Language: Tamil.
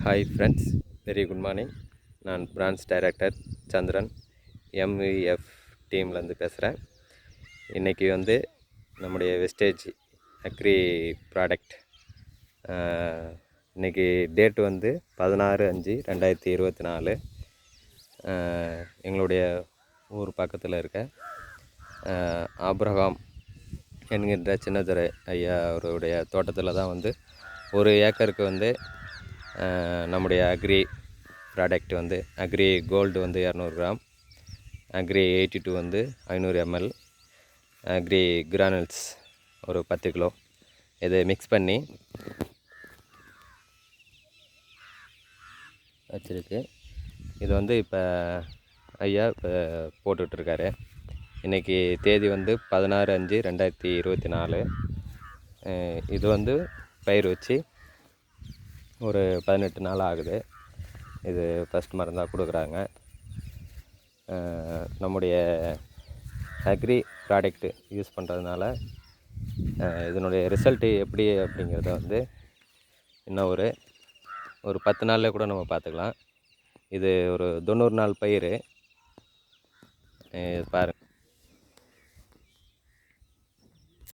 Hi friends, very good morning. நான் பிரான்ச் டைரக்டர் சந்திரன், எம்விஎஃப் டீம்லேருந்து பேசுகிறேன். இன்றைக்கி வந்து நம்முடைய வெஸ்டேஜ் அக்ரி ப்ராடக்ட் இன்றைக்கி டேட் வந்து 16/5/2024. எங்களுடைய ஊர் பக்கத்தில் இருக்க ஆப்ரஹாம் என்கின்ற சின்னதுரை ஐயா அவருடைய தோட்டத்தில் தான் வந்து 1 ஏக்கருக்கு வந்து நம்முடைய அக்ரி ப்ராடக்ட் வந்து அக்ரி கோல்டு வந்து 200 கிராம், அக்ரி 82 வந்து 500 ml, அக்ரி கிரானல்ஸ் ஒரு 10 கிலோ இதை மிக்ஸ் பண்ணி வச்சுருக்கு. இது வந்து இப்போ ஐயா இப்போ போட்டுட்ருக்காரு. இன்றைக்கி தேதி வந்து 16/5/2024. இது வந்து பயிர் வச்சு ஒரு 18 நாள் ஆகுது. இது ஃபஸ்ட் மருந்தாக கொடுக்குறாங்க. நம்முடைய அக்ரி ப்ராடக்ட்டு யூஸ் பண்ணுறதுனால இதனுடைய ரிசல்ட்டு எப்படி அப்படிங்கிறத வந்து இன்னும் ஒரு 10 நாளில் கூட நம்ம பார்த்துக்கலாம். இது ஒரு 90 நாள் பயிர். பாருங்கள்.